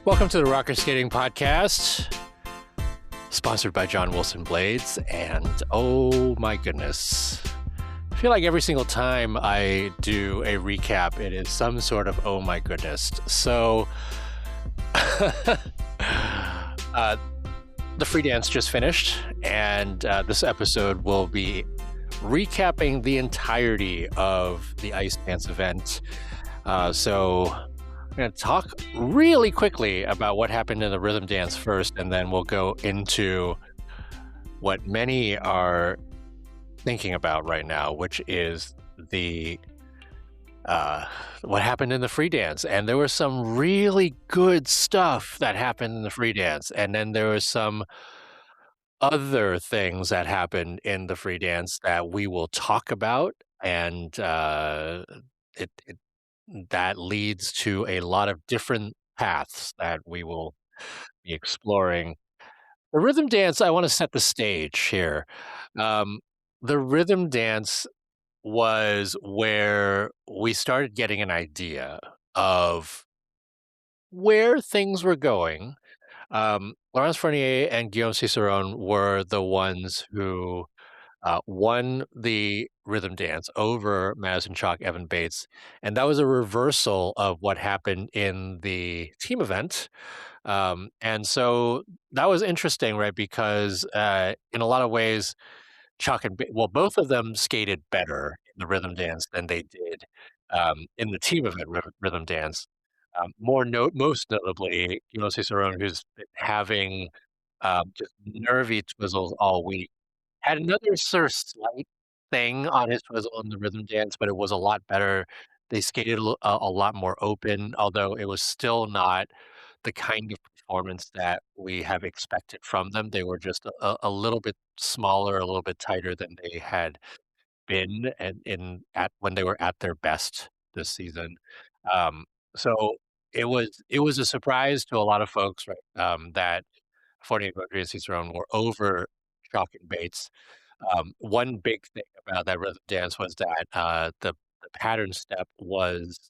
Welcome to the Rocker Skating Podcast, sponsored by John Wilson Blades. And oh my goodness, I feel like every single time I do a recap, it is some sort of oh my goodness. So, the free dance just finished, and this episode will be recapping the entirety of the ice dance event. So I'm going to talk really quickly about what happened in the rhythm dance first, and then we'll go into what many are thinking about right now, which is the what happened in the free dance. And there was some really good stuff that happened in the free dance, and then there was some other things that happened in the free dance that we will talk about, and it that leads to a lot of different paths that we will be exploring. The rhythm dance, I want to set the stage here. The rhythm dance was where we started getting an idea of where things were going. Laurence Fournier and Guillaume Cizeron were the ones who won the rhythm dance over Madison, Chock, Evan Bates. And that was a reversal of what happened in the team event. And so that was interesting, right? Because in a lot of ways, Chock and both of them skated better in the rhythm dance than they did in the team event rhythm dance. Most notably, Cizeron, who's been having just nervy twizzles all week, had another sort of slight thing on his twizzle in the rhythm dance, but it was a lot better. They skated a lot more open, although it was still not the kind of performance that we have expected from them. They were just a little bit smaller, a little bit tighter than they had been when they were at their best this season. Um, so it was a surprise to a lot of folks, right? That Fournier, Beaudry, and Cizeron were over Chock and Bates. One big thing about that rhythm dance was that the pattern step was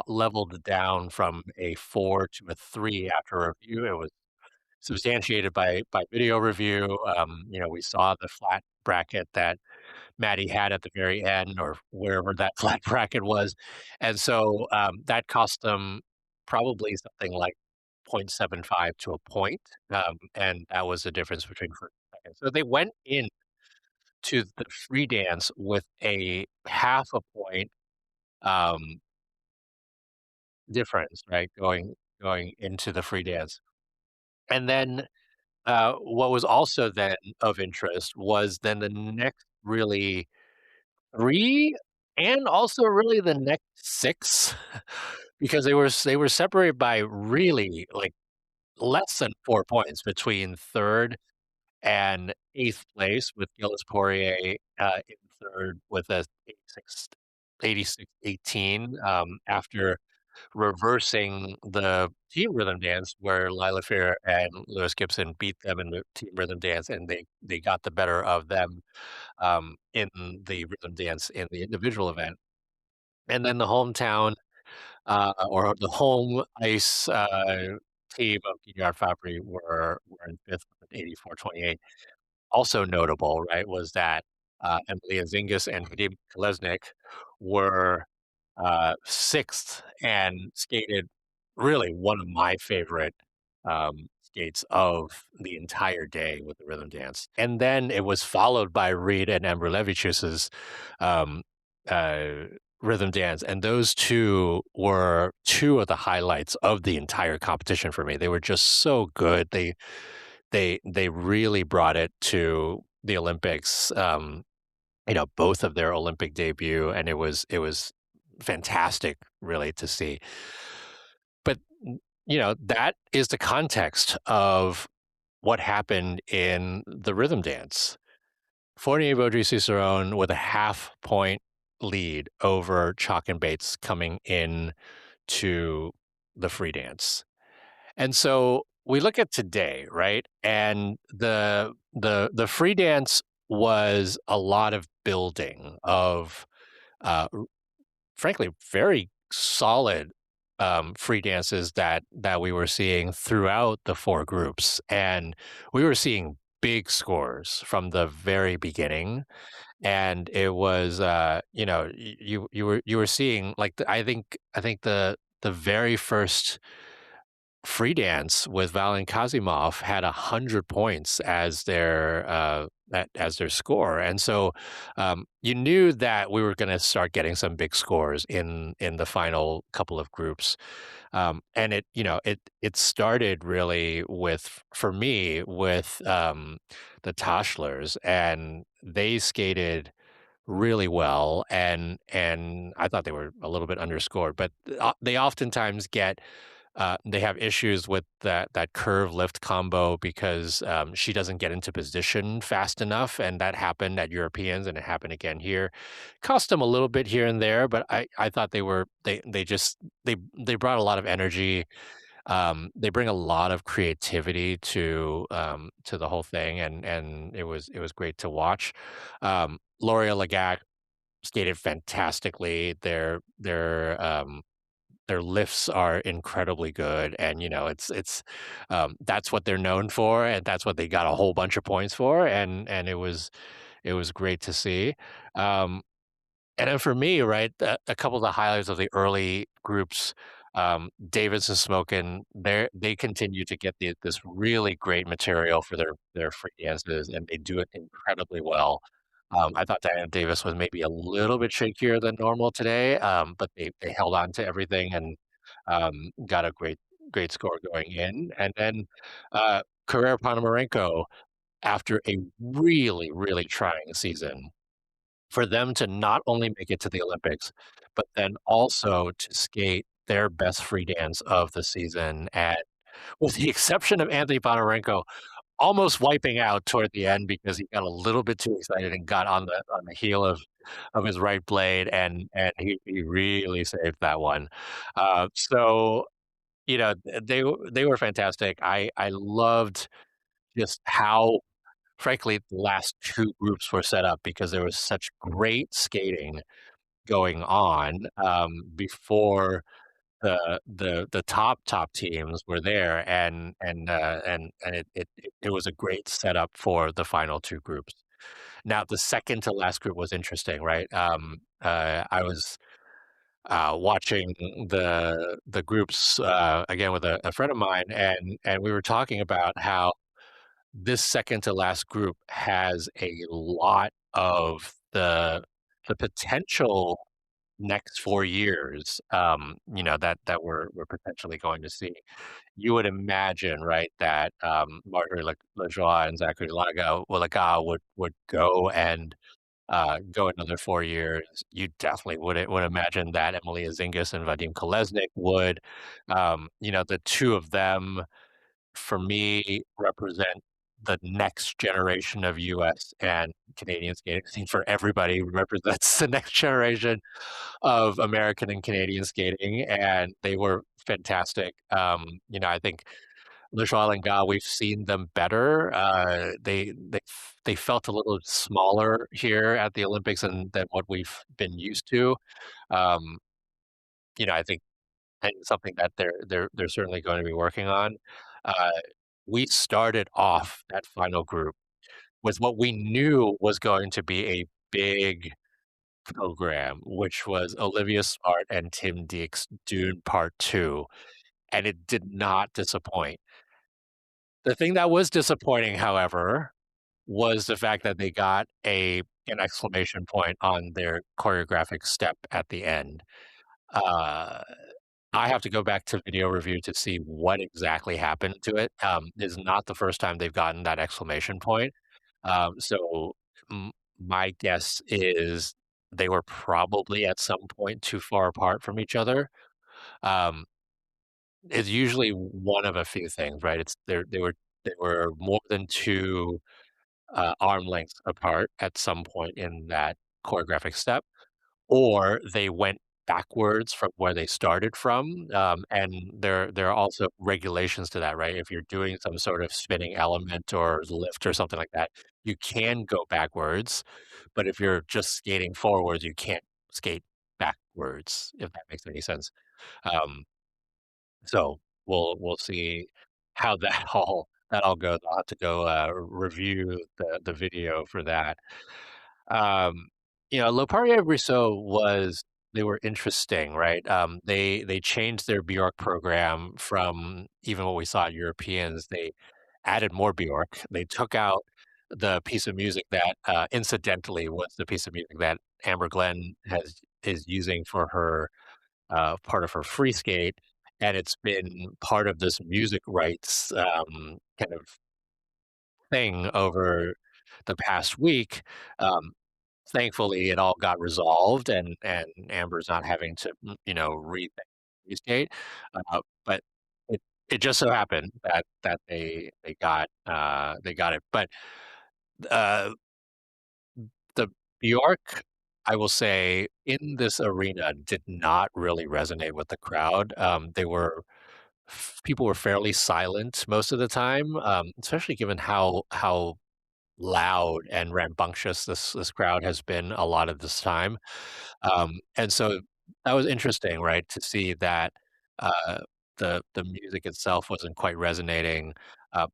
leveled down from a 4 to a 3 after review. It was substantiated by video review. We saw the flat bracket that Maddie had at the very end, or wherever that flat bracket was, and so that cost them probably something like 0.75 to a point, and that was the difference between first and second. So they went in to the free dance with a half a point um, difference, right? Going into the free dance, and then what was also then of interest was then the next really 3, and also really the next 6, because they were separated by really, like, less than 4 points between 3rd and 8th place, with Gilles and Poirier in 3rd with a 86-18, after reversing the team rhythm dance where Lila Fair and Lewis Gibson beat them in the team rhythm dance, and they got the better of them in the rhythm dance in the individual event. And then the hometown or the home ice team of Guignard Fabbri were in 5th with an 84-28. Also notable, right, was that Emily Zingas and Kolesnik were 6th and skated really one of my favorite skates of the entire day with the rhythm dance. And then it was followed by Reed and Ambrulevichus's um, uh, rhythm dance. And those two were two of the highlights of the entire competition for me. They were just so good. They really brought it to the Olympics. Both of their Olympic debut, and it was fantastic, really, to see. But that is the context of what happened in the rhythm dance. Fournier, Beaudry, Cizeron with a half-point lead over Chock and Bates coming in to the free dance. And so we look at today, right? And the free dance was a lot of building of frankly very solid free dances that we were seeing throughout the four groups, and we were seeing big scores from the very beginning. And it was, you were seeing like I think the very first free dance with Valentin Kazimov had 100 points as as their score, and so you knew that we were going to start getting some big scores in the final couple of groups, and it started really with for me with the Tashlers, and they skated really well, and I thought they were a little bit underscored, but they oftentimes get they have issues with that curve lift combo because she doesn't get into position fast enough, and that happened at Europeans, and it happened again here. Cost them a little bit here and there, but I thought they brought a lot of energy. They bring a lot of creativity to the whole thing, and it was great to watch. L'Oreal Lagac skated fantastically. Their lifts are incredibly good, and that's what they're known for, and that's what they got a whole bunch of points for, and it was great to see. Um, and then for me, right, a couple of the highlights of the early groups, Davis and Smokin, they continue to get this really great material for their free dances, and they do it incredibly well. I thought Diana Davis was maybe a little bit shakier than normal today, but they held on to everything and got a great score going in. And then Carrera Ponomarenko, after a really, really trying season, for them to not only make it to the Olympics, but then also to skate their best free dance of the season. And with the exception of Anthony Bonarenko almost wiping out toward the end because he got a little bit too excited and got on the heel of his right blade, and he really saved that one. So they were fantastic. I loved just how frankly the last two groups were set up because there was such great skating going on before the top teams were there, and it was a great setup for the final two groups. Now the second to last group was interesting, right? I was watching the groups again with a friend of mine, and we were talking about how this second to last group has a lot of the potential next 4 years, that we're potentially going to see. You would imagine, right, that Marjorie Lajoie and Zachary Laga would go and go another 4 years. You definitely would imagine that Emilia Zingas and Vadim Kolesnik would. The two of them for me represent the next generation of US and Canadian skating. I think for everybody represents the next generation of American and Canadian skating, and they were fantastic. I think Lejeune and Ga, we've seen them better. They felt a little smaller here at the Olympics than what we've been used to. Um, I think it's something that they're certainly going to be working on. Uh, we started off that final group with what we knew was going to be a big program, which was Olivia Smart and Tim Deek's Dune Part 2, and it did not disappoint. The thing that was disappointing, however, was the fact that they got an exclamation point on their choreographic step at the end. Uh, I have to go back to video review to see what exactly happened to it. This is not the first time they've gotten that exclamation point. So m my guess is they were probably at some point too far apart from each other. Um, it's usually one of a few things, right? They were more than 2, arm lengths apart at some point in that choreographic step, or they went backwards from where they started from, and there are also regulations to that, right? If you're doing some sort of spinning element or lift or something like that, you can go backwards, but if you're just skating forwards, you can't skate backwards, if that makes any sense. Um, So we'll see how that all goes. I'll have to go review the video for that. Um, Le Parrier Brissot was they were interesting, right? They changed their Bjork program from even what we saw at Europeans. They added more Bjork. They took out the piece of music that incidentally was the piece of music that Amber Glenn has is using for her part of her free skate, and it's been part of this music rights kind of thing over the past week. Um, Thankfully, it all got resolved, and Amber's not having to reskate. But it it just so happened that they got it. But uh, the Bjork, I will say, in this arena did not really resonate with the crowd. People were fairly silent most of the time, especially given how loud and rambunctious this crowd has been a lot of this time. And so that was interesting, right, to see that uh, the music itself wasn't quite resonating.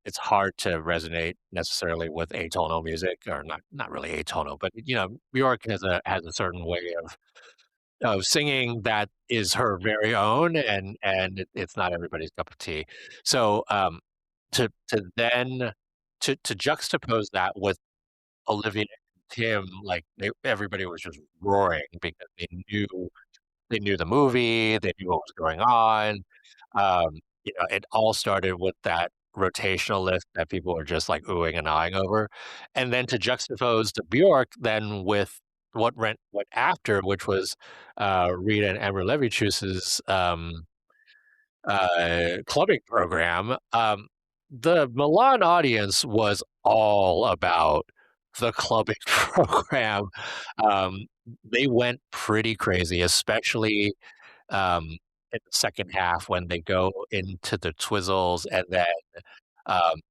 It's hard to resonate necessarily with atonal music, or not really atonal, but Bjork has a certain way of singing that is her very own, and it's not everybody's cup of tea. So to then to juxtapose that with Olivia and Tim, like everybody was just roaring because they knew the movie, they knew what was going on. It all started with that rotational lift that people were just like oohing and eyeing over, and then to juxtapose the Bjork then with what after, which was Rita and Amber Levichus's clubbing program. The Milan audience was all about the clubbing program. Um, they went pretty crazy, especially um, in the second half when they go into the Twizzles, and then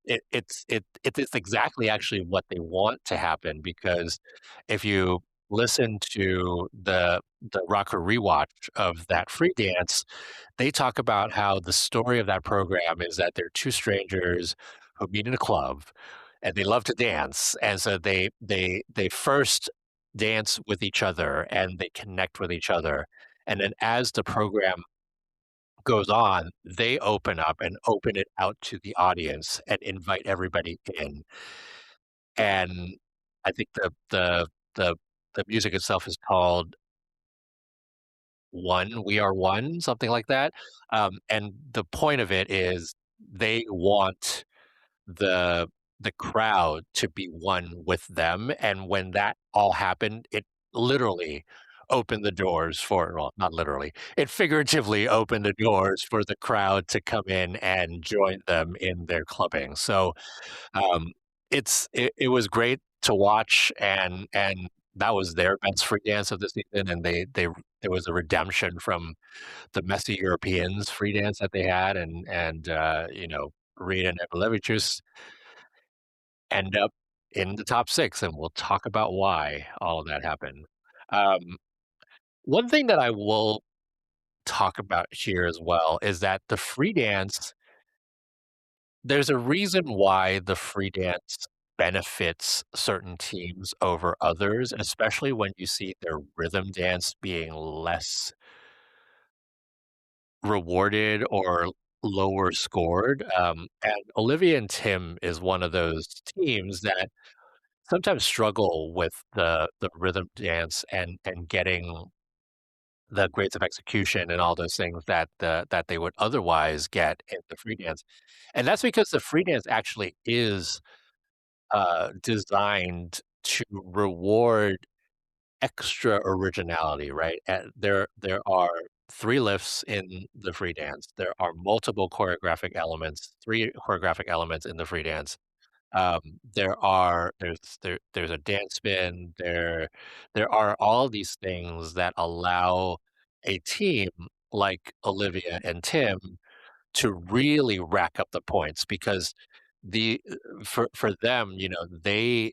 it's exactly actually what they want to happen, because if you listen to the rocker rewatch of that free dance, they talk about how the story of that program is that they're two strangers who meet in a club and they love to dance, and so they first dance with each other and they connect with each other, and then as the program goes on, they open up and open it out to the audience and invite everybody in. And I think the the music itself is called One, We Are One, something like that. And the point of it is they want the the crowd to be one with them, and when that all happened, it literally opened the doors for well, not literally, it figuratively opened the doors for the crowd to come in and join them in their clubbing. So, um, it was great to watch, and that was their best free dance of the season, and they there was a redemption from the messy Europeans free dance that they had, and Rita and Evelevicius end up in the top 6, and we'll talk about why all of that happened. Um, One thing that I will talk about here as well is that the free dance, there's a reason why the free dance benefits certain teams over others, especially when you see their rhythm dance being less rewarded or lower scored. And Olivia and Tim is one of those teams that sometimes struggle with the rhythm dance and getting the grades of execution and all those things that they would otherwise get in the free dance. And that's because the free dance actually is designed to reward extra originality, right? And there are 3 lifts in the free dance. There are multiple choreographic elements, 3 choreographic elements in the free dance. There's a dance spin, there are all these things that allow a team like Olivia and Tim to really rack up the points, because the for them, they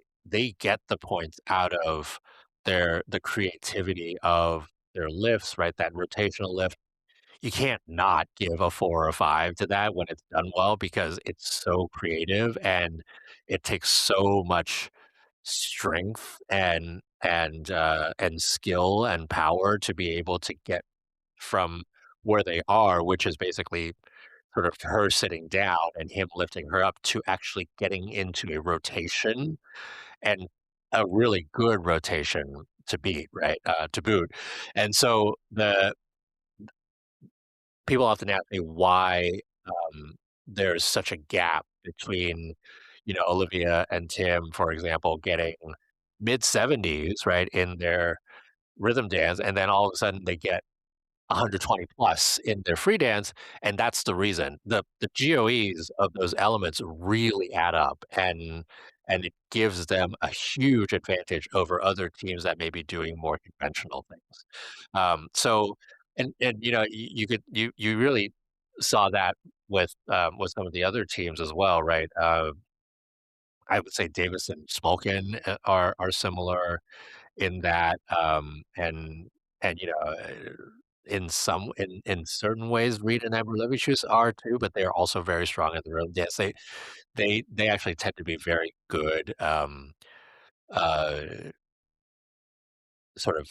get the points out of the creativity of their lifts, right? That rotational lift. you can't not give a 4 or 5 to that when it's done well because it's so creative and it takes so much strength and skill and power to be able to get from where they are, which is basically sort of her sitting down and him lifting her up to actually getting into a rotation and a really good rotation to beat, right? To boot. And so the people often ask me why there's such a gap between, Olivia and Tim, for example, getting mid 70s, right, in their rhythm dance, and then all of a sudden they get 120 plus in their free dance, and that's the reason. The GOEs of those elements really add up, and it gives them a huge advantage over other teams that may be doing more conventional things. So, and you really saw that with some of the other teams as well, right? I would say Davis and Smolkin are similar in that, and in certain ways, Reed and Abrelevicius are too, but they are also very strong in their own dance. They actually tend to be very good, uh, sort of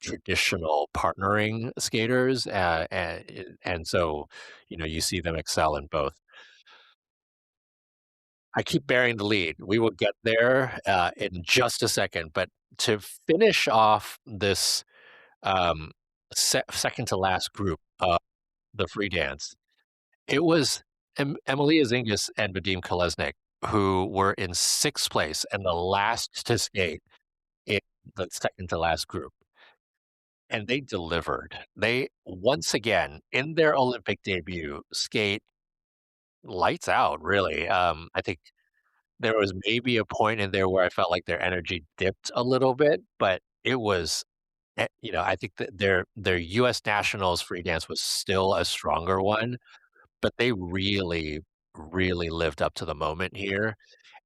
traditional partnering skaters, and so you see them excel in both. I keep bearing the lead. We will get there in just a second, but to finish off this second to last group, the free dance, it was Emilia Zingas and Vadim Kolesnik who were in sixth place and the last to skate in the second to last group. And they delivered. They, once again, in their Olympic debut, skate lights out, really. I think there was maybe a point in there where I felt like their energy dipped a little bit, but it was, I think that their U.S. Nationals free dance was still a stronger one, but they really, really lived up to the moment here,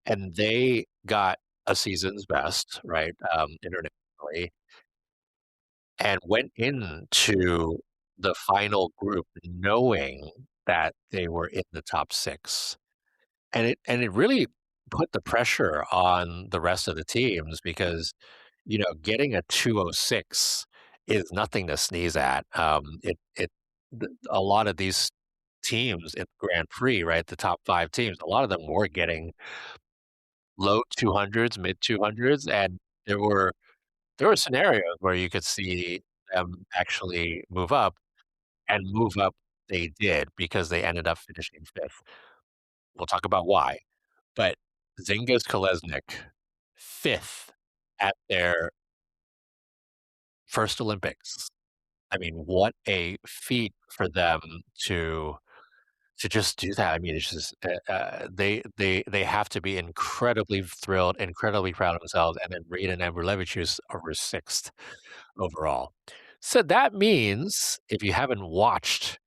and they got a season's best, right, internationally, and went into the final group knowing that they were in the top 6. And it really put the pressure on the rest of the teams because, getting a 206 is nothing to sneeze at. A lot of these teams in the Grand Prix, right, the top 5 teams, a lot of them were getting low 200s, mid 200s, and there were there were scenarios where you could see them actually move up, and move up they did because they ended up finishing 5th. We'll talk about why. But Zingas Kolesnik, 5th at their first Olympics. I mean, what a feat for them to to just do that. I mean, it's just they have to be incredibly thrilled, incredibly proud of themselves, and then Reed and Ambrulevicius were 6th overall. So that means if you haven't watched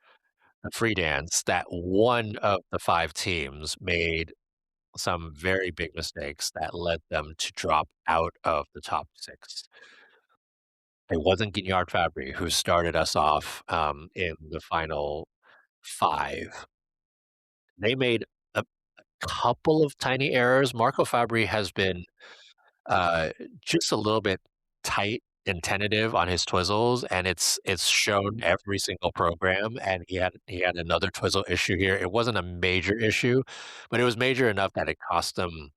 the free dance, that one of the 5 teams made some very big mistakes that led them to drop out of the top 6. It wasn't Guignard Fabbri who started us off, in the final 5. They made a couple of tiny errors. Marco Fabbri has been, uh, just a little bit tight and tentative on his twizzles, and it's shown every single program, and he had another twizzle issue here. It wasn't a major issue, but it was major enough that it cost them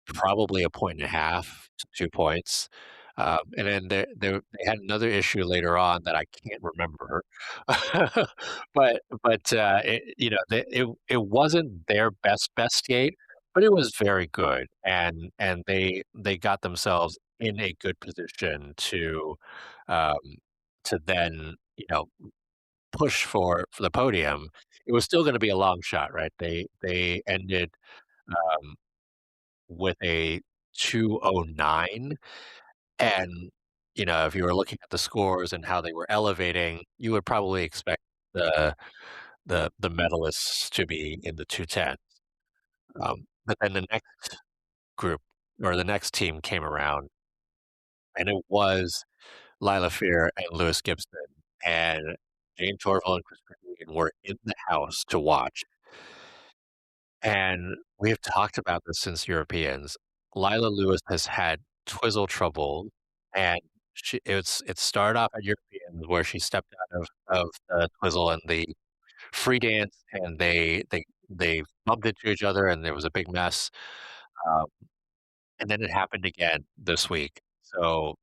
probably a point and a half to 2 points. And then they had another issue later on that I can't remember. But it wasn't their best skate, but it was very good, and they got themselves in a good position um, to then, push for the podium. It was still gonna be a long shot, right? They ended, um with a 209. And, if you were looking at the scores and how they were elevating, you would probably expect the the medalists to be in the 210. But then the next group or the next team came around, and it was Lila Fear and Lewis Gibson. And Jane Torval and Christopher Egan were in the house to watch, and we've talked about this since Europeans. Lila Lewis has had twizzle trouble, and it started off at Europeans where she stepped out of the twizzle and the free dance, and they bumped into each other, and there was a big mess. Um, and then it happened again this week. So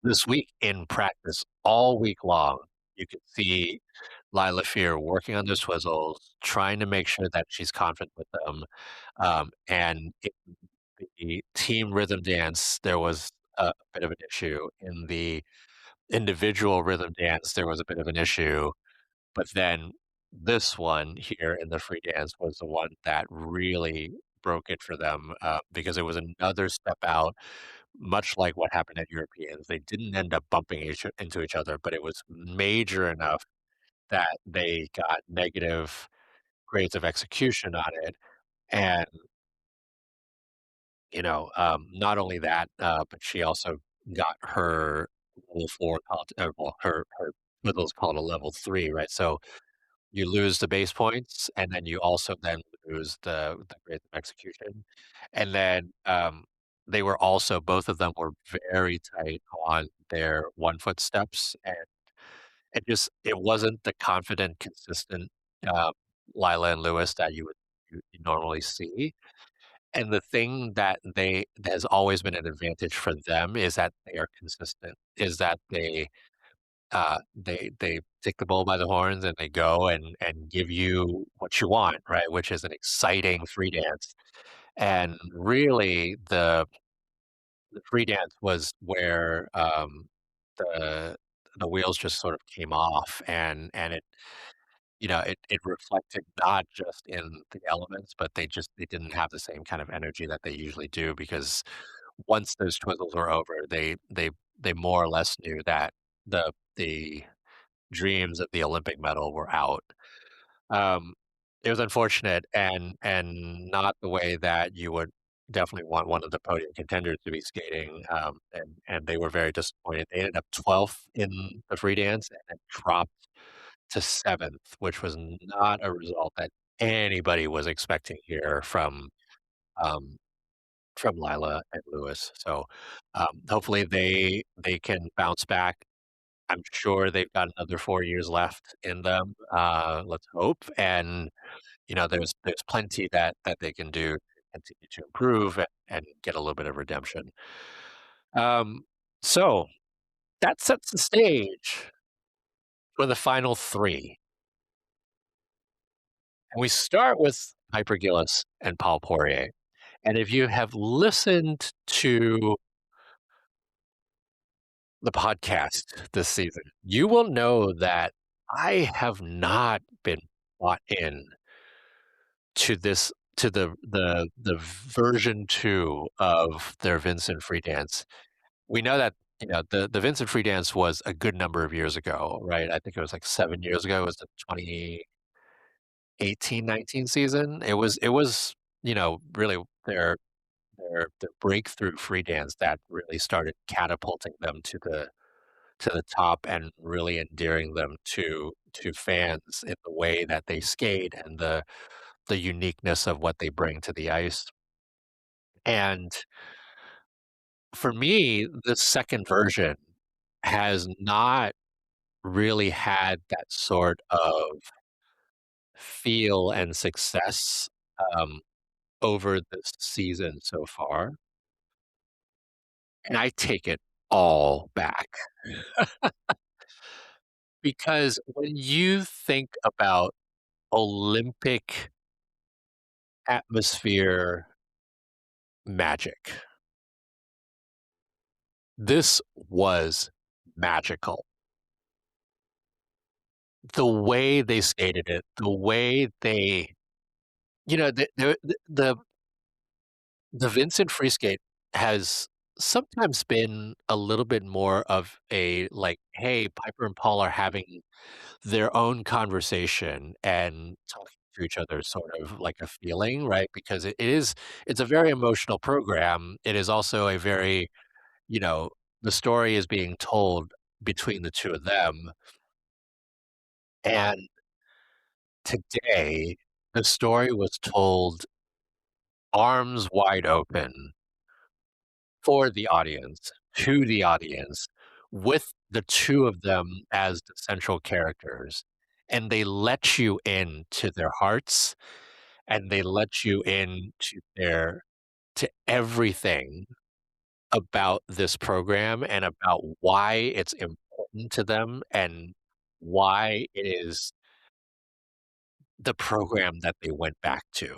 this week in practice, all week long, you could see Lila Fear working on those twizzles, trying to make sure that she's confident with them. And in the team rhythm dance, there was a bit of an issue. In the individual rhythm dance, there was a bit of an issue. But then this one here in the free dance was the one that really broke it for them because it was another step out, much like what happened at Europeans. They didn't end up bumping into each other, but it was major enough that they got negative grades of execution on it. And, not only that, but she also got her level four, well, her middle is called a level three, right? So you lose the base points, and then you also then lose the grades of execution. And then, they were also both of them were very tight on their 1 foot steps, and it wasn't the confident, consistent, um, Lila and Lewis that you normally see. And the thing that has always been an advantage for them is that they are consistent, is that they take the bull by the horns and they go and give you what you want, right? Which is an exciting free dance. And really, the free dance was where the the wheels just sort of came off, and it reflected not just in the elements, but they didn't have the same kind of energy that they usually do because once those twizzles were over, they more or less knew that the dreams of the Olympic medal were out. Um, it was unfortunate and not the way that you would definitely want one of the podium contenders to be skating. And they were very disappointed. They ended up 12th in the free dance and then dropped to 7th, which was not a result that anybody was expecting here um, from Lila and Lewis. So hopefully they can bounce back. I'm sure they've got another 4 years left in them, let's hope, and, there's plenty that they can do to continue to improve and get a little bit of redemption. Um, so that sets the stage for the final 3, and we start with Piper Gillis and Paul Poirier, and if you have listened to the podcast this season, you will know that I have not been bought in to the version 2 of their Vincent free dance. We know that, the Vincent free dance was a good number of years ago, right? I think it was like 7 years ago. It was the 2018-19 season. It was, really their breakthrough free dance that really started catapulting them to the top and really endearing them to fans in the way that they skate and the uniqueness of what they bring to the ice. And for me, the second version has not really had that sort of feel and success um, over this season so far. And I take it all back because when you think about Olympic atmosphere magic, this was magical. The way they skated it, the way they the Vincent free skate has sometimes been a little bit more of a, like, "Hey, Piper and Paul are having their own conversation and talking to each other," sort of like a feeling, right? Because it's a very emotional program. It is also a very, you know, the story is being told between the 2 of them. And today, the story was told arms wide open for the audience, to the audience, with the 2 of them as the central characters, and they let you into their hearts, and they let you into their to everything about this program and about why it's important to them and why it is the program that they went back to.